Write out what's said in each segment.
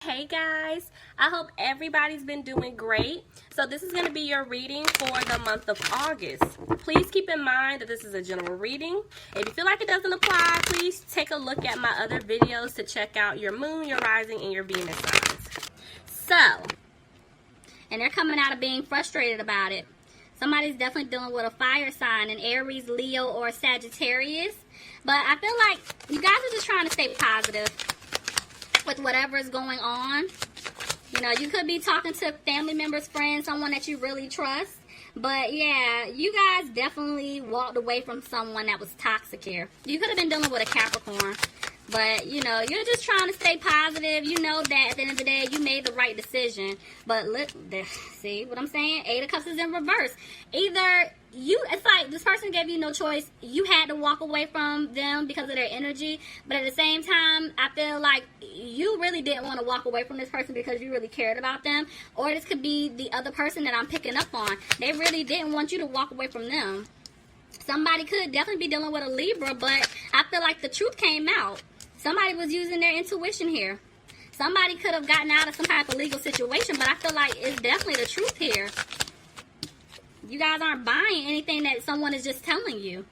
Hey guys, I hope everybody's been doing great. So this is going to be your reading for the month of August. Please keep in mind that this is a general reading. If you feel like it doesn't apply, please take a look at my other videos to check out your moon, your rising, and your Venus signs. And they're coming out of being frustrated about it. Somebody's definitely dealing with a fire sign, an Aries, Leo, or Sagittarius. But I feel like you guys are just trying to stay positive with whatever is going on. You know, you could be talking to family members, friends, someone that you really trust. But yeah, you guys definitely walked away from someone that was toxic here. You could have been dealing with a Capricorn. But, you know, you're just trying to stay positive. You know that at the end of the day, you made the right decision. But look, see what I'm saying? Eight of Cups is in reverse. Either it's like this person gave you no choice. You had to walk away from them because of their energy. But at the same time, I feel like you really didn't want to walk away from this person because you really cared about them. Or this could be the other person that I'm picking up on. They really didn't want you to walk away from them. Somebody could definitely be dealing with a Libra, but I feel like the truth came out. Somebody was using their intuition here. Somebody could have gotten out of some type of legal situation, but I feel like it's definitely the truth here. You guys aren't buying anything that someone is just telling you.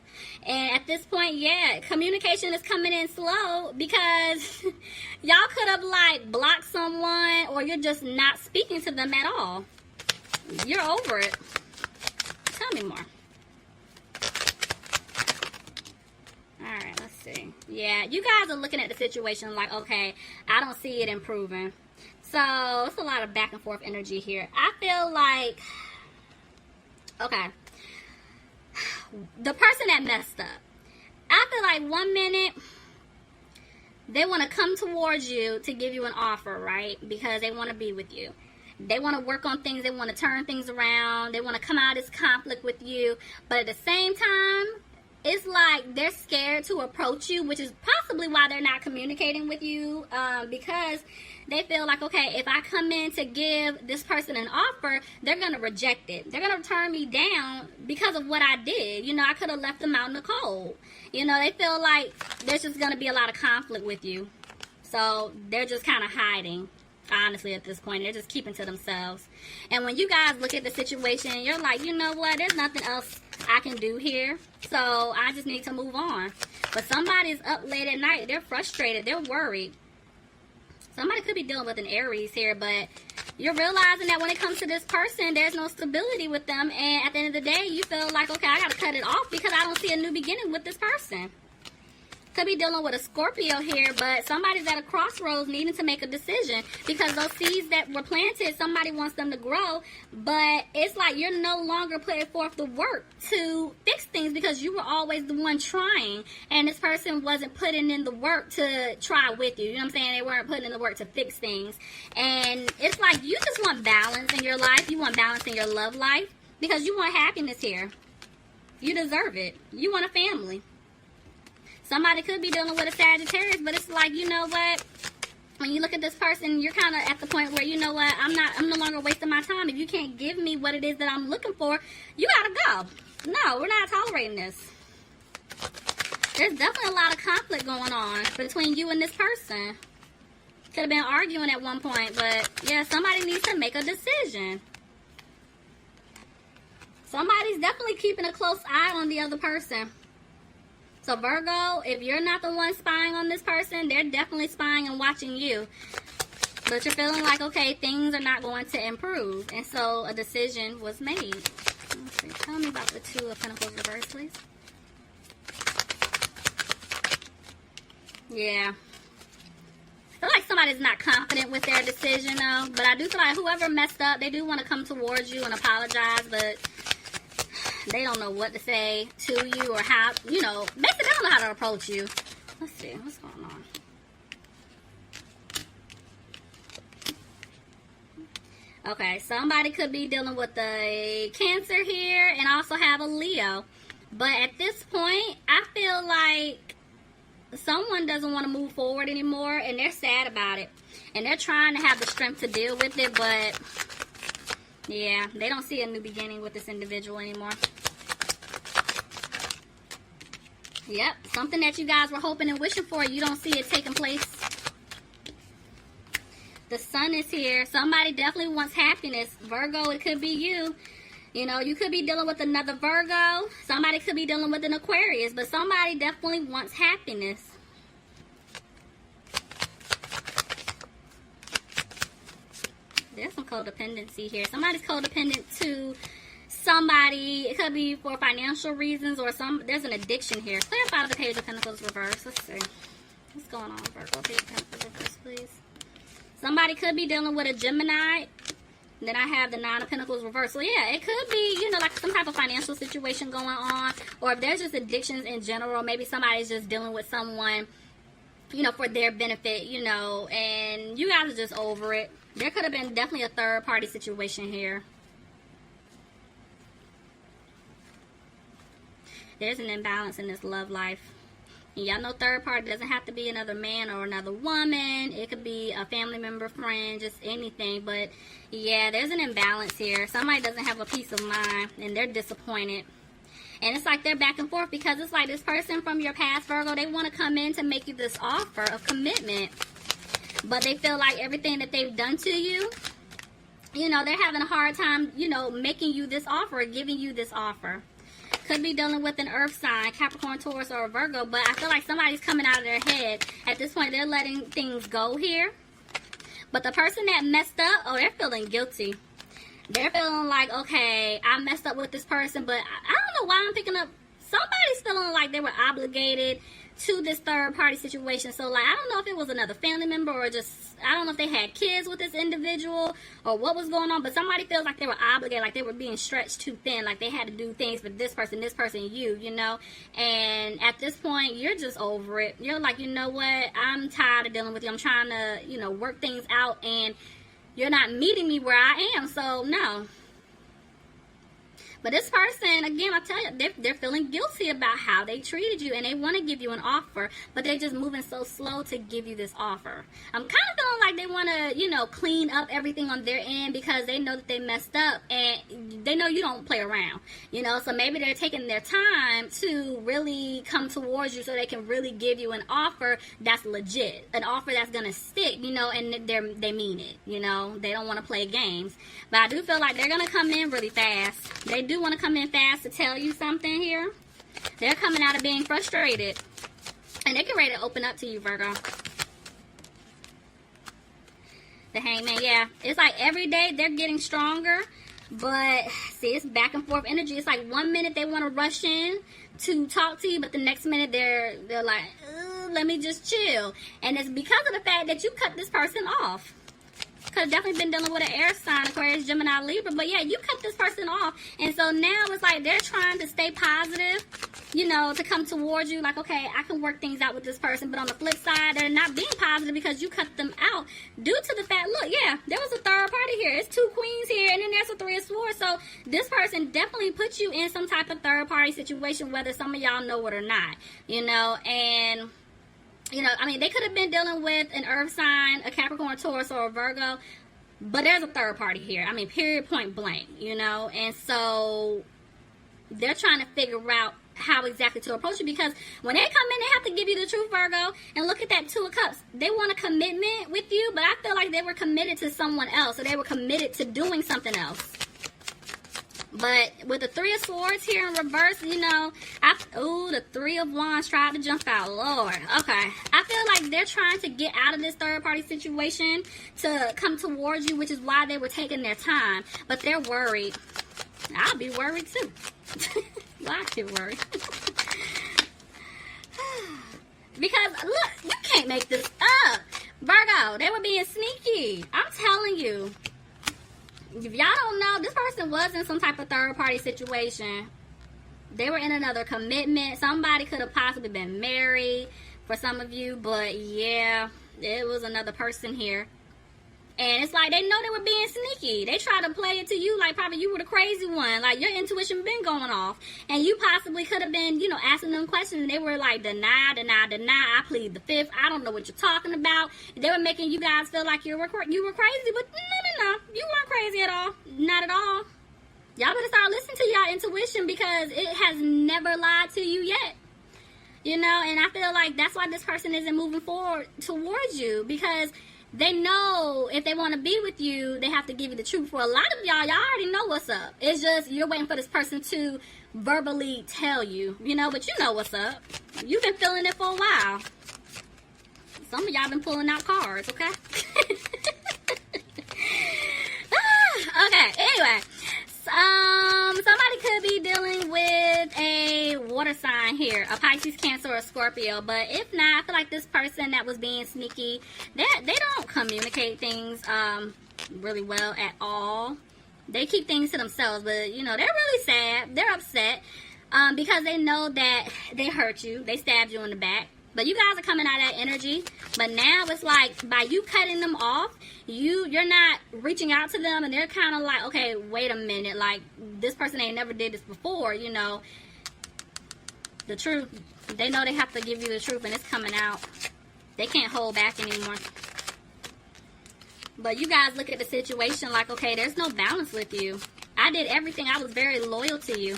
And at this point, yeah, communication is coming in slow because y'all could have, like, blocked someone or you're just not speaking to them at all. You're over it. Tell me more. Alright, let's see. Yeah, you guys are looking at the situation like, okay, I don't see it improving. So, it's a lot of back and forth energy here. I feel like, okay, the person that messed up, I feel like 1 minute, they want to come towards you to give you an offer, right? Because they want to be with you. They want to work on things. They want to turn things around. They want to come out of this conflict with you. But at the same time, it's like they're scared to approach you, which is possibly why they're not communicating with you, because they feel like, okay, if I come in to give this person an offer, they're going to reject it. They're going to turn me down because of what I did. You know, I could have left them out in the cold. You know, they feel like there's just going to be a lot of conflict with you. So they're just kind of hiding. Honestly, at this point, they're just keeping to themselves. And when you guys look at the situation, you're like, you know what? There's nothing else I can do here. So I just need to move on. But somebody's up late at night. They're frustrated. They're worried. Somebody could be dealing with an Aries here, but you're realizing that when it comes to this person, there's no stability with them. And at the end of the day, you feel like, okay, I got to cut it off because I don't see a new beginning with this person. Could be dealing with a Scorpio here, but somebody's at a crossroads needing to make a decision because those seeds that were planted, somebody wants them to grow, but it's like you're no longer putting forth the work to fix things because you were always the one trying, and this person wasn't putting in the work to try with you. You know what I'm saying? They weren't putting in the work to fix things, and it's like you just want balance in your life. You want balance in your love life because you want happiness here. You deserve it. You want a family. Somebody could be dealing with a Sagittarius, but it's like, you know what? When you look at this person, you're kind of at the point where, you know what? I'm no longer wasting my time. If you can't give me what it is that I'm looking for, you gotta go. No, we're not tolerating this. There's definitely a lot of conflict going on between you and this person. Could have been arguing at one point, but yeah, somebody needs to make a decision. Somebody's definitely keeping a close eye on the other person. So Virgo, if you're not the one spying on this person, they're definitely spying and watching you. But you're feeling like, okay, things are not going to improve. And so a decision was made. Let's see. Tell me about the Two of Pentacles reverse, please. Yeah. I feel like somebody's not confident with their decision, though. But I do feel like whoever messed up, they do want to come towards you and apologize, but they don't know what to say to you or how, you know, basically they don't know how to approach you. Let's see, what's going on? Okay, somebody could be dealing with a Cancer here and also have a Leo. But at this point, I feel like someone doesn't want to move forward anymore and they're sad about it. And they're trying to have the strength to deal with it, but yeah, they don't see a new beginning with this individual anymore. Yep, something that you guys were hoping and wishing for, you don't see it taking place. The sun is here. Somebody definitely wants happiness. Virgo, it could be you. You know, you could be dealing with another Virgo. Somebody could be dealing with an Aquarius. But somebody definitely wants happiness. There's some codependency here. Somebody's codependent to somebody. It could be for financial reasons or there's an addiction here. Clarify the Page of Pentacles reverse. Let's see. What's going on, Virgo? Page of Pentacles reverse, please. Somebody could be dealing with a Gemini. Then I have the Nine of Pentacles reverse. So yeah, it could be, you know, like some type of financial situation going on. Or if there's just addictions in general, maybe somebody's just dealing with someone, you know, for their benefit, you know, and you guys are just over it. There could have been definitely a third party situation here. There's an imbalance in this love life. And y'all know third party doesn't have to be another man or another woman. It could be a family member, friend, just anything. But yeah, there's an imbalance here. Somebody doesn't have a peace of mind and they're disappointed. And it's like they're back and forth because it's like this person from your past, Virgo, they want to come in to make you this offer of commitment. But they feel like everything that they've done to you, you know, they're having a hard time, you know, making you this offer, giving you this offer. Could be dealing with an earth sign, Capricorn, Taurus, or a Virgo, but I feel like somebody's coming out of their head. At this point, they're letting things go here. But the person that messed up, oh, they're feeling guilty. They're feeling like, okay, I messed up with this person, but I don't know why I'm picking up. Somebody's feeling like they were obligated to this third party situation. So like, I don't know if it was another family member or just, I don't know if they had kids with this individual or what was going on, but somebody feels like they were obligated, like they were being stretched too thin, like they had to do things for this person, you know. And at this point, you're just over it. You're like, you know what, I'm tired of dealing with you. I'm trying to, you know, work things out and you're not meeting me where I am, so no. But this person, again, I tell you, they're feeling guilty about how they treated you, and they want to give you an offer, but they're just moving so slow to give you this offer. I'm kind of feeling like they want to, you know, clean up everything on their end because they know that they messed up, and they know you don't play around, you know, so maybe they're taking their time to really come towards you so they can really give you an offer that's legit, an offer that's going to stick, you know, and they mean it, you know, they don't want to play games. But I do feel like they're going to come in really fast. They do want to come in fast to tell you something here. They're coming out of being frustrated. And they're getting ready to open up to you, Virgo. The Hangman, yeah. It's like every day they're getting stronger. But, see, it's back and forth energy. It's like 1 minute they want to rush in to talk to you, but the next minute they're like, let me just chill. And it's because of the fact that you cut this person off. Could have definitely been dealing with an air sign, Aquarius, Gemini, Libra. But yeah, you cut this person off. And so now it's like they're trying to stay positive, you know, to come towards you. Like, okay, I can work things out with this person. But on the flip side, they're not being positive because you cut them out due to the fact, look, yeah, there was a third party here. It's 2 queens here, and then there's a 3 of swords. So this person definitely put you in some type of third party situation, whether some of y'all know it or not, you know. And you know, I mean, they could have been dealing with an earth sign, a Capricorn, Taurus, or a Virgo, but there's a third party here. I mean, period, point blank, you know. And so they're trying to figure out how exactly to approach you, because when they come in, they have to give you the truth, Virgo. And look at that 2 of Cups. They want a commitment with you, but I feel like they were committed to someone else, or they were committed to doing something else. But with the 3 of Swords here in reverse, you know, the 3 of Wands tried to jump out. Lord. Okay. I feel like they're trying to get out of this third party situation to come towards you, which is why they were taking their time. But they're worried. I'll be worried too. Well, I get worried. Because, look, you can't make this up. Virgo, they were being sneaky. I'm telling you. If y'all don't know, this person was in some type of third party situation. They were in another commitment. Somebody could have possibly been married for some of you, but yeah, it was another person here. And it's like they know they were being sneaky. They try to play it to you like probably you were the crazy one. Like your intuition been going off. And you possibly could have been, you know, asking them questions. And they were like, deny, deny, deny. I plead the 5th. I don't know what you're talking about. They were making you guys feel like you were crazy. But no. You weren't crazy at all. Not at all. Y'all better start listening to y'all intuition, because it has never lied to you yet. You know, and I feel like that's why this person isn't moving forward towards you, because they know if they want to be with you, they have to give you the truth. For a lot of y'all already know what's up. It's just you're waiting for this person to verbally tell you, you know, but you know what's up. You've been feeling it for a while. Some of y'all been pulling out cards, okay? Okay, anyway. Somebody could be dealing with a water sign here, a Pisces, Cancer, or Scorpio. But if not, I feel like this person that was being sneaky, they don't communicate things really well at all. They keep things to themselves, but you know, they're really sad. They're upset because they know that they hurt you. They stabbed you in the back. But you guys are coming out of that energy. But now it's like, by you cutting them off, you're not reaching out to them, and they're kind of like, okay, wait a minute, like, this person ain't never did this before, you know. The truth, they know they have to give you the truth, and it's coming out. They can't hold back anymore. But you guys look at the situation like, okay, there's no balance with you. I did everything. I was very loyal to you.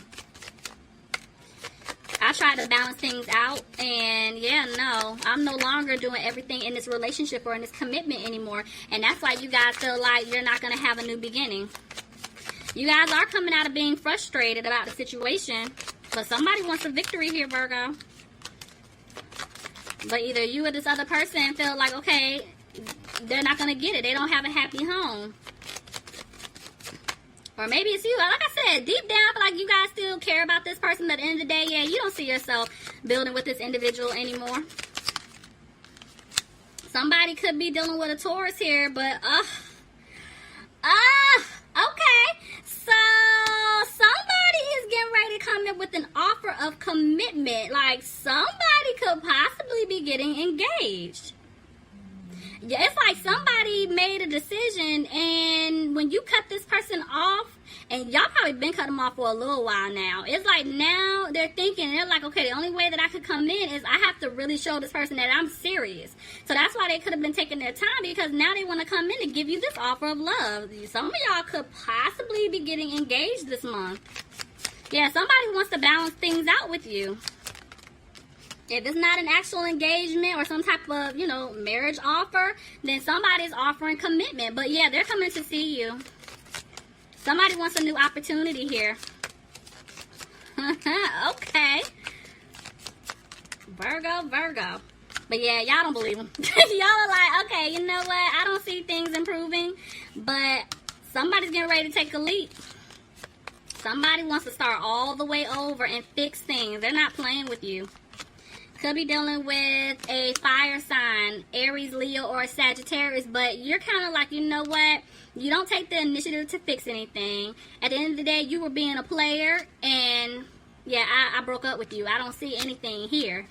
I tried to balance things out, and yeah, no, I'm no longer doing everything in this relationship or in this commitment anymore, and that's why you guys feel like you're not going to have a new beginning. You guys are coming out of being frustrated about the situation, but somebody wants a victory here, Virgo. But either you or this other person feel like, okay, they're not going to get it. They don't have a happy home. Or maybe it's you. Like I said, deep down, I feel like you guys still care about this person. But at the end of the day, yeah, you don't see yourself building with this individual anymore. Somebody could be dealing with a Taurus here, but, okay. So, somebody is getting ready to come in with an offer of commitment. Like, somebody could possibly be getting engaged. Yeah, it's like somebody made a decision, and when you cut this person off, and y'all probably been cutting them off for a little while now, it's like now they're thinking, they're like, okay, the only way that I could come in is I have to really show this person that I'm serious. So that's why they could have been taking their time, because now they want to come in and give you this offer of love. Some of y'all could possibly be getting engaged this month. Yeah, somebody wants to balance things out with you. If it's not an actual engagement or some type of, you know, marriage offer, then somebody's offering commitment. But yeah, they're coming to see you. Somebody wants a new opportunity here. Okay. Virgo. But yeah, y'all don't believe them. Y'all are like, okay, you know what? I don't see things improving. But somebody's getting ready to take a leap. Somebody wants to start all the way over and fix things. They're not playing with you. Could be dealing with a fire sign, Aries, Leo, or Sagittarius, but you're kind of like, you know what? You don't take the initiative to fix anything. At the end of the day, you were being a player, and yeah, I broke up with you. I don't see anything here.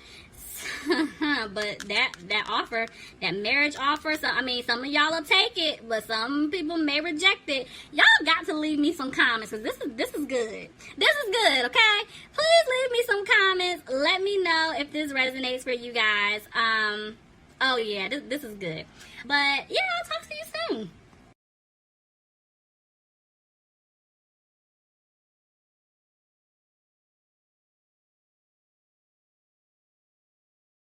But that offer, that marriage offer, so I mean, some of y'all will take it, but some people may reject it. Y'all got to leave me some comments, because this is good. This is good, okay? Please leave me some comments. Let me know if this resonates for you guys. Oh yeah, this is good. But yeah, I'll talk to you soon.